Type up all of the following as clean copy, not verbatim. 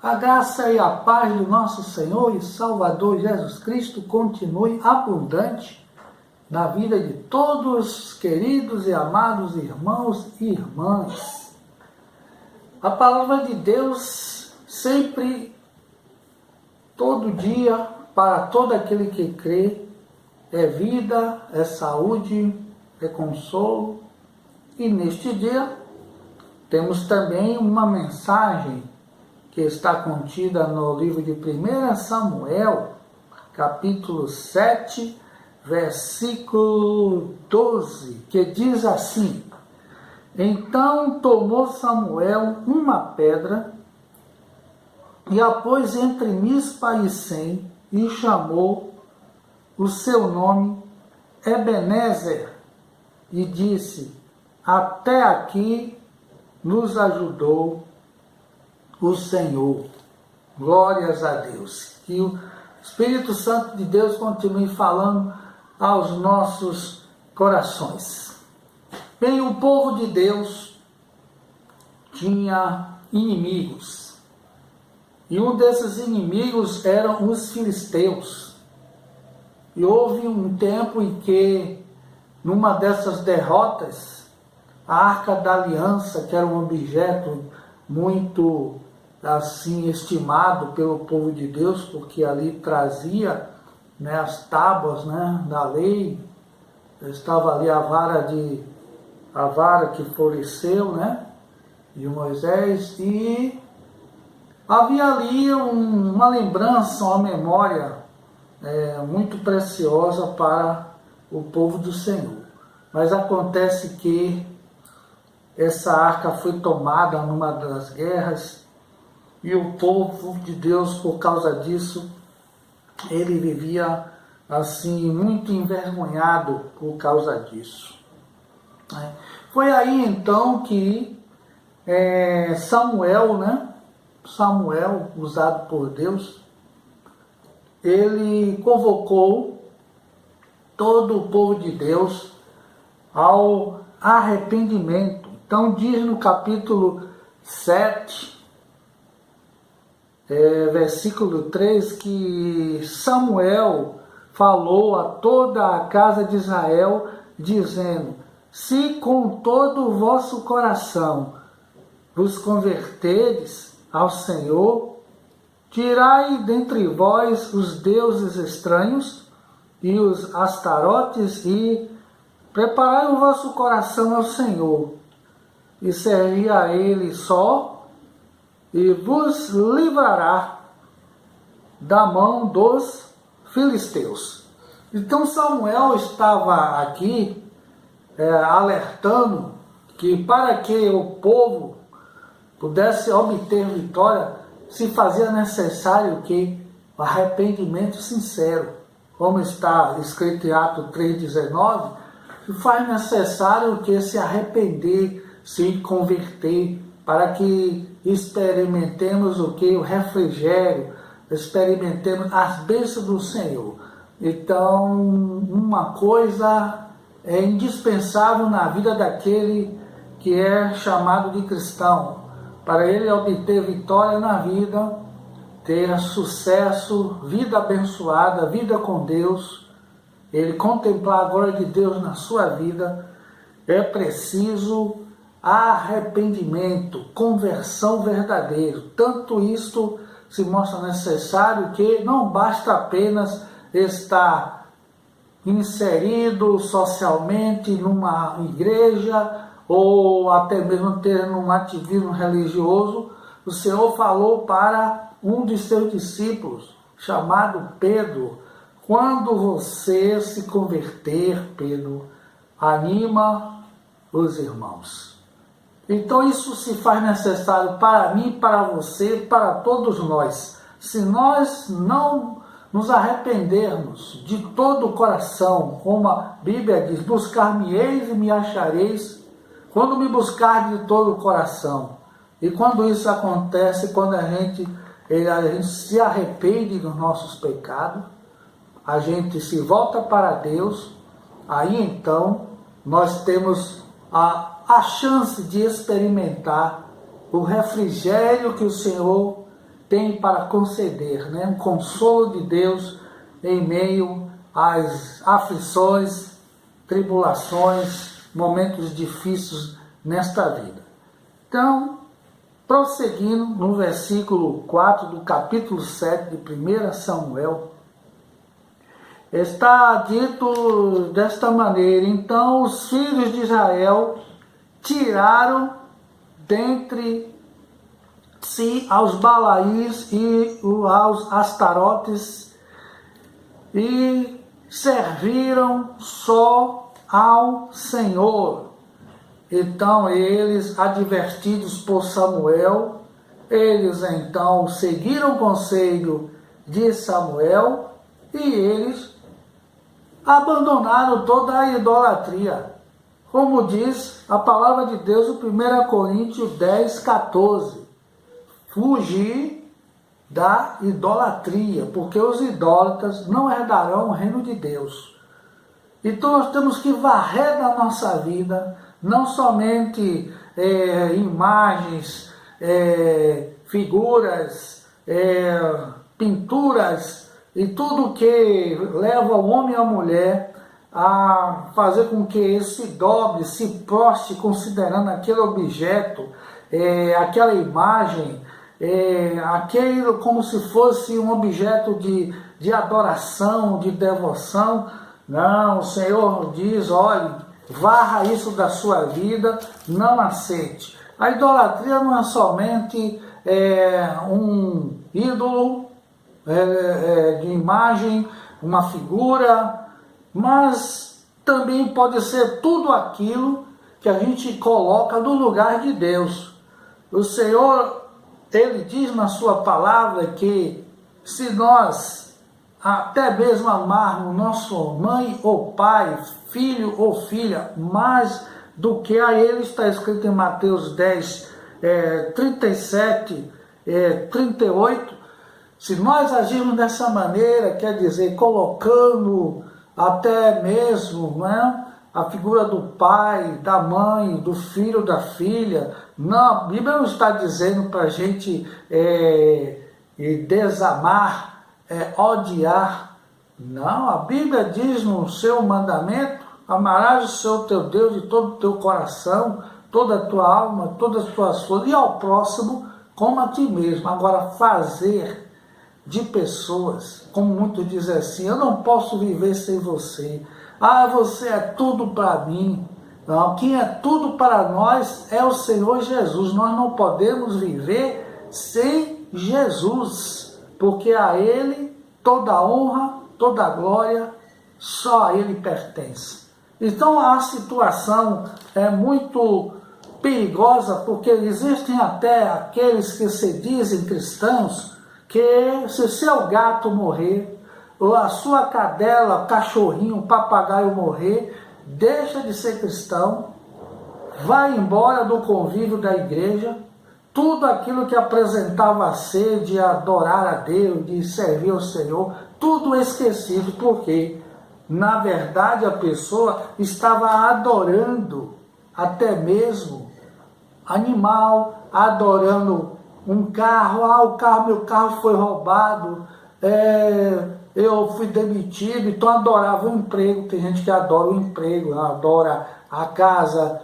A graça e a paz do nosso Senhor e Salvador Jesus Cristo continue abundante na vida de todos os queridos e amados irmãos e irmãs. A palavra de Deus sempre, todo dia, para todo aquele que crê, é vida, é saúde, é consolo. E neste dia temos também uma mensagem que está contida no livro de 1 Samuel, capítulo 7, versículo 12, que diz assim: Então tomou Samuel uma pedra e a pôs entre Mispa e Sem, e chamou o seu nome Ebenezer, e disse: Até aqui nos ajudou o Senhor. Glórias a Deus. Que o Espírito Santo de Deus continue falando aos nossos corações. Bem, o povo de Deus tinha inimigos. E um desses inimigos eram os filisteus. E houve um tempo em que, numa dessas derrotas, a Arca da Aliança, que era um objeto muito assim estimado pelo povo de Deus, porque ali trazia, as tábuas, da lei, estava ali a vara que floresceu, de Moisés, e havia ali uma lembrança, uma memória muito preciosa para o povo do Senhor. Mas acontece que essa arca foi tomada numa das guerras, e o povo de Deus, por causa disso, ele vivia assim muito envergonhado por causa disso. Foi aí então que Samuel, usado por Deus, ele convocou todo o povo de Deus ao arrependimento. Então diz no capítulo 7, versículo 3, que Samuel falou a toda a casa de Israel, dizendo: Se com todo o vosso coração vos converterdes ao Senhor, tirai dentre vós os deuses estranhos e os astarotes, e preparai o vosso coração ao Senhor, e servi a Ele só, e vos livrará da mão dos filisteus. Então Samuel estava aqui alertando que para que o povo pudesse obter vitória, se fazia necessário que o arrependimento sincero, como está escrito em Atos 3,19, se faz necessário que se arrepender, se converter, para que experimentemos o que? O refrigério, experimentemos as bênçãos do Senhor. Então, uma coisa é indispensável na vida daquele que é chamado de cristão, para ele obter vitória na vida, ter sucesso, vida abençoada, vida com Deus, ele contemplar a glória de Deus na sua vida, é preciso arrependimento, conversão verdadeira. Tanto isto se mostra necessário que não basta apenas estar inserido socialmente numa igreja ou até mesmo ter um ativismo religioso. O Senhor falou para um de seus discípulos, chamado Pedro: quando você se converter, Pedro, anima os irmãos. Então isso se faz necessário para mim, para você, para todos nós. Se nós não nos arrependermos de todo o coração, como a Bíblia diz: buscar-me-eis e me achareis, quando me buscar de todo o coração. E quando isso acontece, quando a gente se arrepende dos nossos pecados, a gente se volta para Deus, aí então nós temos a chance de experimentar o refrigério que o Senhor tem para conceder, né? Um consolo de Deus em meio às aflições, tribulações, momentos difíceis nesta vida. Então, prosseguindo no versículo 4 do capítulo 7 de 1 Samuel, está dito desta maneira: então os filhos de Israel tiraram dentre si aos Balaís e aos Astarotes e serviram só ao Senhor. Então eles, advertidos por Samuel, eles então seguiram o conselho de Samuel e eles abandonaram toda a idolatria. Como diz a palavra de Deus, em 1 Coríntios 10, 14. Fugir da idolatria, porque os idólatras não herdarão o reino de Deus. Então nós temos que varrer da nossa vida, não somente imagens, figuras, pinturas e tudo que leva o homem e a mulher a fazer com que ele se dobre, se prostre considerando aquele objeto, aquela imagem, aquilo como se fosse um objeto de adoração, de devoção. Não, o Senhor diz: olhe, varra isso da sua vida, não aceite. A idolatria não é somente um ídolo de imagem, uma figura, mas também pode ser tudo aquilo que a gente coloca no lugar de Deus. O Senhor, Ele diz na sua palavra que se nós até mesmo amarmos nosso mãe ou pai, filho ou filha, mais do que a Ele, está escrito em Mateus 10, 37, 38, se nós agirmos dessa maneira, quer dizer, colocando até mesmo, né, a figura do pai, da mãe, do filho, da filha, não, a Bíblia não está dizendo para a gente desamar, odiar. Não, a Bíblia diz no seu mandamento: amarás o Senhor teu Deus de todo o teu coração, toda a tua alma, todas as tuas forças, e ao próximo como a ti mesmo. Agora, fazer de pessoas, como muitos dizem assim: eu não posso viver sem você, você é tudo para mim. Não, quem é tudo para nós é o Senhor Jesus. Nós não podemos viver sem Jesus, porque a Ele toda a honra, toda a glória, só a Ele pertence. Então a situação é muito perigosa, porque existem até aqueles que se dizem cristãos, que se seu gato morrer, ou a sua cadela, cachorrinho, papagaio morrer, deixa de ser cristão, vai embora do convívio da igreja, tudo aquilo que apresentava a ser de adorar a Deus, de servir ao Senhor, tudo esquecido, porque na verdade a pessoa estava adorando até mesmo animal, adorando um carro. Meu carro foi roubado, eu fui demitido, então adorava o emprego. Tem gente que adora o emprego, adora a casa,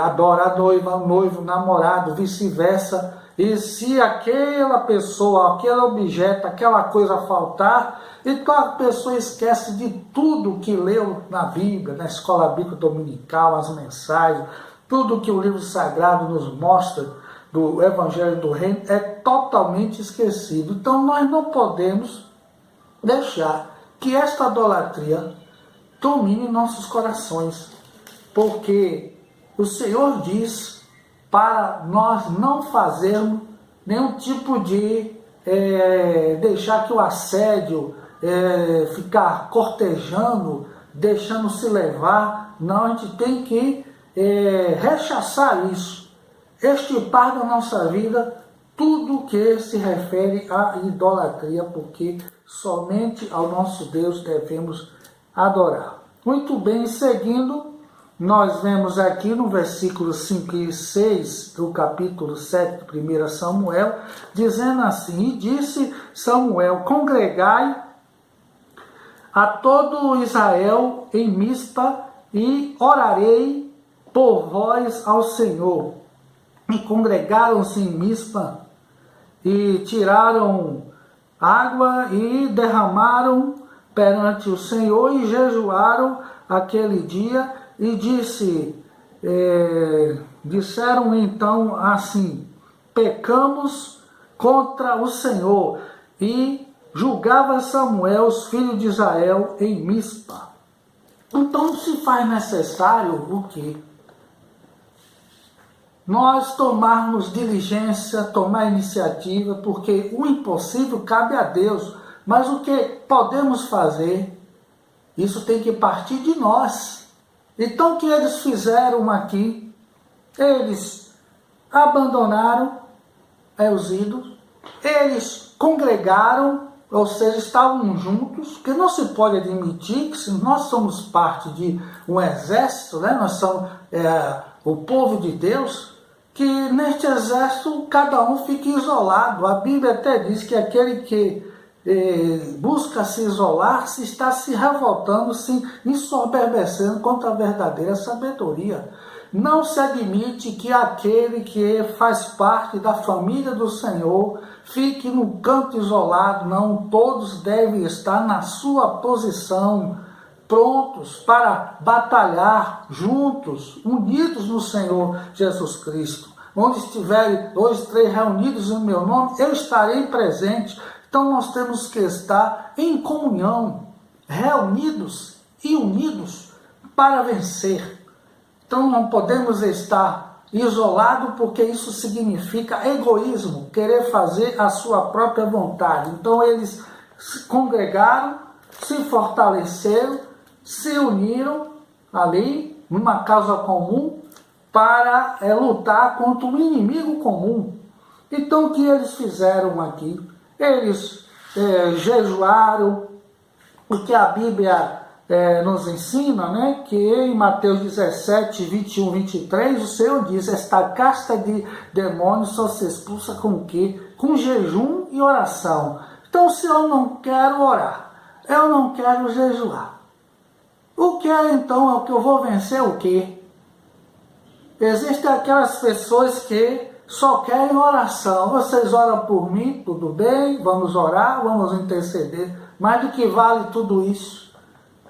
adora a noiva, o noivo, o namorado, vice-versa. E se aquela pessoa, aquele objeto, aquela coisa faltar, então a pessoa esquece de tudo que leu na Bíblia, na escola bíblica dominical, as mensagens, tudo que o livro sagrado nos mostra do Evangelho do Reino é totalmente esquecido. Então nós não podemos deixar que esta idolatria domine nossos corações, porque o Senhor diz para nós não fazermos nenhum tipo de deixar que o assédio, ficar cortejando, deixando se levar. Não, a gente tem que rechaçar isso, extirpar da nossa vida tudo que se refere à idolatria, porque somente ao nosso Deus devemos adorar. Muito bem, seguindo nós vemos aqui no versículo 5 e 6 do capítulo 7 de 1 Samuel, dizendo assim: E disse Samuel: Congregai a todo Israel em Mispa, e orarei por vós ao Senhor. E congregaram-se em Mispa, e tiraram água, e derramaram perante o Senhor, e jejuaram aquele dia, e disseram então assim: Pecamos contra o Senhor. E julgava Samuel os filhos de Israel em Mispa. Então se faz necessário o quê? Nós tomarmos diligência, tomar iniciativa, porque o impossível cabe a Deus. Mas o que podemos fazer, isso tem que partir de nós. Então o que eles fizeram aqui? Eles abandonaram os ídolos, eles congregaram, ou seja, estavam juntos, porque não se pode admitir que, se nós somos parte de um exército, né, nós somos o povo de Deus, que neste exército cada um fique isolado. A Bíblia até diz que aquele que busca se isolar se está se revoltando, se ensoberbecendo contra a verdadeira sabedoria. Não se admite que aquele que faz parte da família do Senhor fique no canto isolado. Não, todos devem estar na sua posição, prontos para batalhar juntos, unidos no Senhor Jesus Cristo. Onde estiverem 2, 3 reunidos em meu nome, eu estarei presente. Então nós temos que estar em comunhão, reunidos e unidos para vencer. Então não podemos estar isolados, porque isso significa egoísmo, querer fazer a sua própria vontade. Então eles se congregaram, se fortaleceram, se uniram ali numa causa comum para lutar contra um inimigo comum. Então o que eles fizeram aqui? Eles jejuaram, o que a Bíblia nos ensina, né, que em Mateus 17, 21, 23, o Senhor diz: esta casta de demônios só se expulsa com o quê? Com jejum e oração. Então, se eu não quero orar, eu não quero jejuar, o que então é o que eu vou vencer? O quê? Existem aquelas pessoas que só querem oração. Vocês oram por mim, tudo bem, vamos orar, vamos interceder, mas de que vale tudo isso?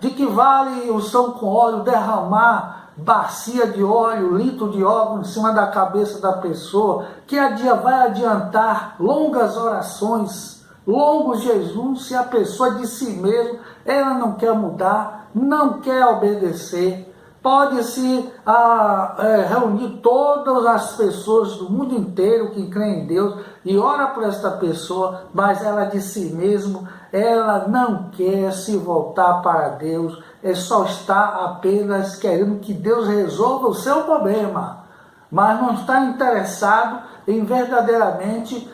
De que vale o São com óleo derramar bacia de óleo, litro de óleo em cima da cabeça da pessoa, que vai adiantar longas orações, longos jejuns, se a pessoa de si mesma, ela não quer mudar, não quer obedecer? Pode-se reunir todas as pessoas do mundo inteiro que creem em Deus e ora por esta pessoa, mas ela de si mesma, ela não quer se voltar para Deus, só está apenas querendo que Deus resolva o seu problema, mas não está interessado em verdadeiramente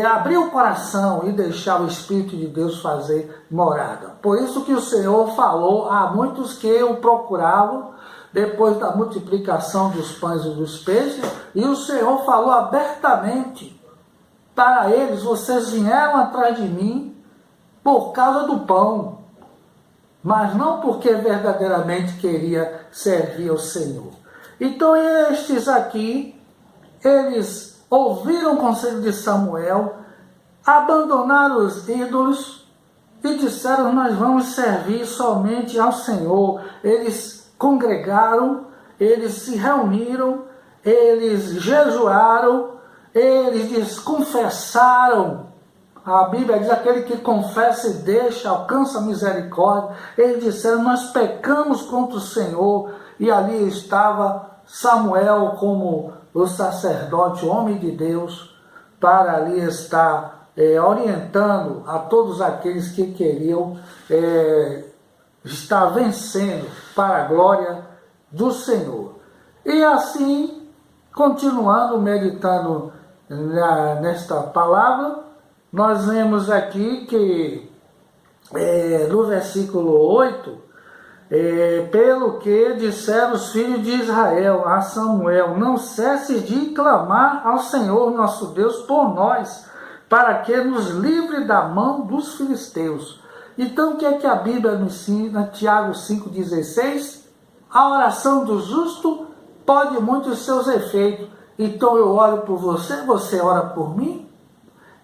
abrir o coração e deixar o Espírito de Deus fazer morada. Por isso que o Senhor falou a muitos que o procuravam, depois da multiplicação dos pães e dos peixes, e o Senhor falou abertamente para eles: vocês vieram atrás de mim por causa do pão, mas não porque verdadeiramente queria servir ao Senhor. Então estes aqui, eles ouviram o conselho de Samuel, abandonaram os ídolos e disseram: nós vamos servir somente ao Senhor. Eles congregaram, eles se reuniram, eles jejuaram, eles confessaram. A Bíblia diz: aquele que confessa e deixa alcança a misericórdia. Eles disseram: nós pecamos contra o Senhor. E ali estava Samuel como o sacerdote, o homem de Deus, para ali estar orientando a todos aqueles que queriam estar vencendo para a glória do Senhor. E assim, continuando, meditando nesta palavra, nós vemos aqui que no versículo 8, Pelo que disseram os filhos de Israel a Samuel: não cesse de clamar ao Senhor nosso Deus por nós, para que nos livre da mão dos filisteus. Então o que é que a Bíblia nos ensina? Tiago 5,16: a oração do justo pode muitos seus efeitos. Então eu oro por você, você ora por mim,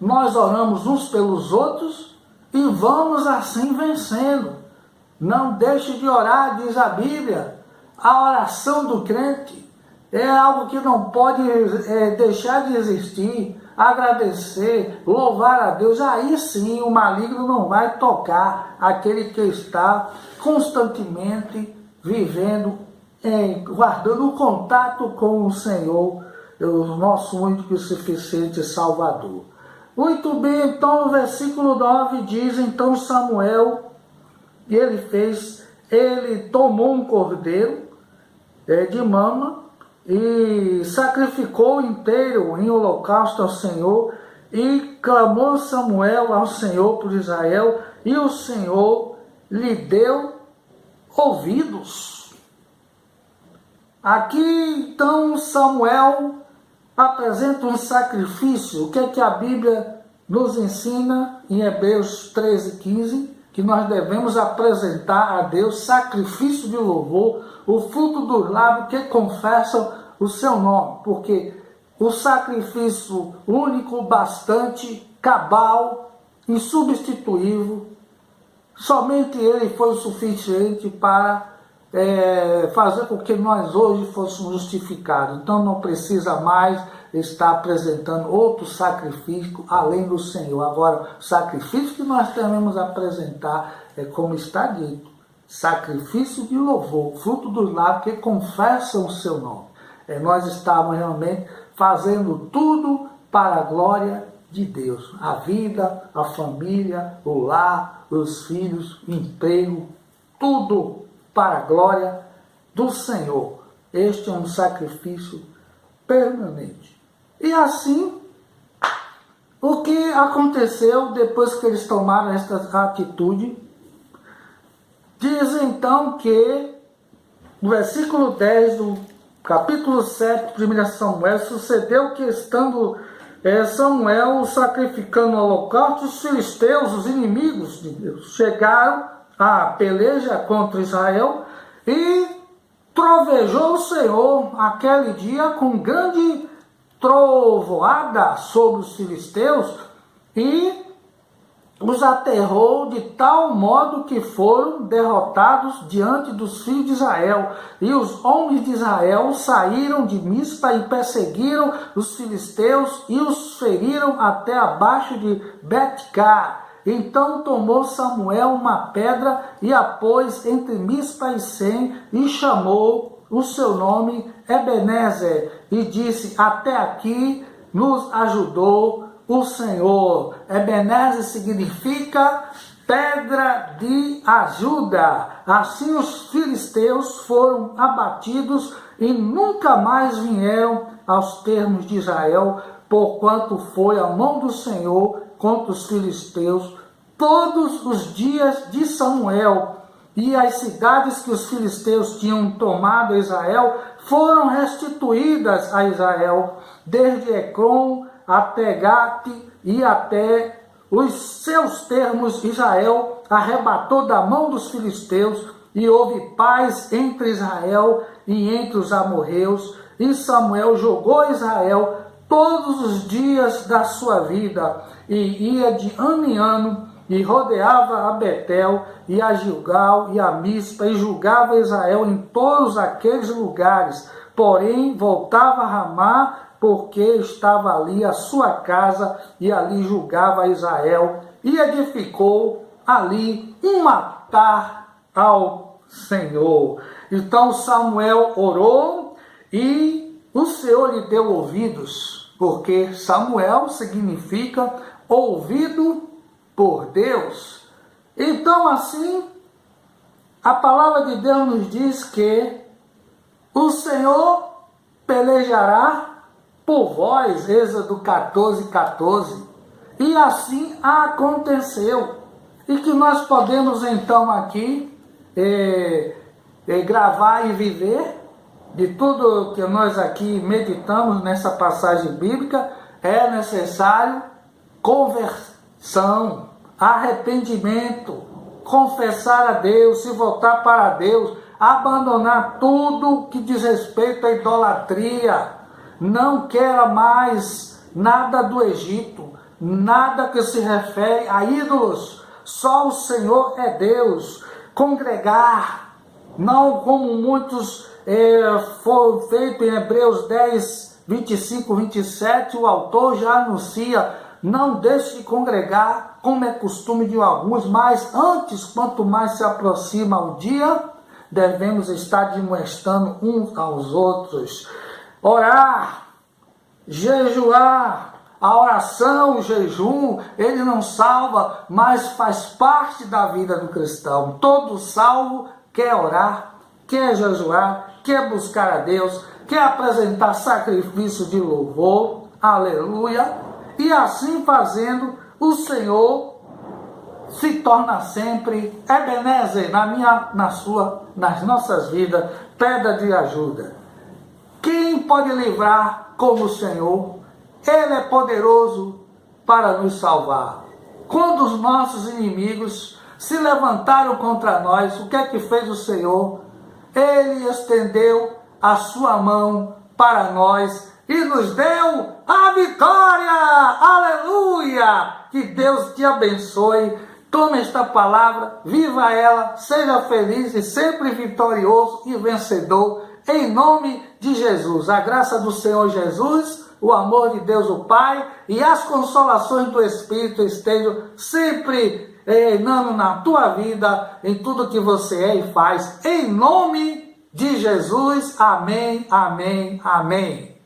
nós oramos uns pelos outros e vamos assim vencendo. Não deixe de orar, diz a Bíblia. A oração do crente é algo que não pode deixar de existir. Agradecer, louvar a Deus. Aí sim o maligno não vai tocar aquele que está constantemente vivendo, guardando o contato com o Senhor, o nosso único e suficiente Salvador. Muito bem, então no versículo 9 diz: então Samuel, ele tomou um cordeiro de mama e sacrificou inteiro em holocausto ao Senhor, e clamou Samuel ao Senhor por Israel, e o Senhor lhe deu ouvidos. Aqui então Samuel apresenta um sacrifício. O que é que a Bíblia nos ensina em Hebreus 13:15? Que nós devemos apresentar a Deus sacrifício de louvor, o fruto dos lábios que confessam o seu nome, porque o sacrifício único, bastante, cabal, insubstituível, somente ele foi o suficiente para fazer com que nós hoje fôssemos justificados. Então não precisa mais estar apresentando outro sacrifício além do Senhor. Agora, o sacrifício que nós devemos apresentar é como está dito: sacrifício de louvor, fruto dos lábios que confessam o seu nome. Nós estávamos realmente fazendo tudo para a glória de Deus. A vida, a família, o lar, os filhos, o emprego, tudo para a glória do Senhor. Este é um sacrifício permanente. E assim, o que aconteceu depois que eles tomaram esta atitude? Diz então que, no versículo 10 do capítulo 7 de 1 Samuel, sucedeu que, estando Samuel sacrificando o holocausto, os filisteus, os inimigos de Deus, chegaram à peleja contra Israel, e trovejou o Senhor aquele dia com grande trovoada sobre os filisteus, e os aterrou de tal modo que foram derrotados diante dos filhos de Israel. E os homens de Israel saíram de Mispa e perseguiram os filisteus e os feriram até abaixo de Betcar. Então tomou Samuel uma pedra e a pôs entre Mispa e Sem, e chamou o seu nome Ebenezer, e disse: até aqui nos ajudou o Senhor. Ebenezer significa pedra de ajuda. Assim os filisteus foram abatidos e nunca mais vieram aos termos de Israel, porquanto foi a mão do Senhor contra os filisteus todos os dias de Samuel. E as cidades que os filisteus tinham tomado a Israel foram restituídas a Israel, desde Ecrom até Gate e até os seus termos. Israel arrebatou da mão dos filisteus, e houve paz entre Israel e entre os amorreus. E Samuel jogou Israel todos os dias da sua vida, e ia de ano em ano, e rodeava a Betel, e a Gilgal, e a Mispa, e julgava Israel em todos aqueles lugares. Porém, voltava a Ramá, porque estava ali a sua casa, e ali julgava Israel, e edificou ali um altar ao Senhor. Então Samuel orou, e o Senhor lhe deu ouvidos, porque Samuel significa ouvido por Deus. Então assim, a palavra de Deus nos diz que o Senhor pelejará por vós, Êxodo 14:14. E assim aconteceu. E que nós podemos então aqui gravar e viver de tudo que nós aqui meditamos nessa passagem bíblica, é necessário conversão, arrependimento, confessar a Deus, se voltar para Deus, abandonar tudo que diz respeito à idolatria. Não queira mais nada do Egito, nada que se refere a ídolos. Só o Senhor é Deus. Congregar, não como muitos foi feito em Hebreus 10, 25, 27, o autor já anuncia: não deixe de congregar, como é costume de alguns, mas antes, quanto mais se aproxima o dia, devemos estar demonstrando uns aos outros. Orar, jejuar. A oração, o jejum, ele não salva, mas faz parte da vida do cristão. Todo salvo quer orar, quer jejuar, quer buscar a Deus, quer apresentar sacrifício de louvor, aleluia, e assim fazendo, o Senhor se torna sempre Ebenezer nas nossas vidas, pedra de ajuda. Quem pode livrar como o Senhor? Ele é poderoso para nos salvar. Quando os nossos inimigos se levantaram contra nós, o que é que fez o Senhor? Ele estendeu a sua mão para nós e nos deu a vitória. Aleluia! Que Deus te abençoe. Tome esta palavra, viva ela, seja feliz e sempre vitorioso e vencedor, em nome de Jesus. A graça do Senhor Jesus, o amor de Deus o Pai e as consolações do Espírito estejam sempre reinando na tua vida, em tudo que você é e faz, em nome de Jesus. Amém, amém, amém.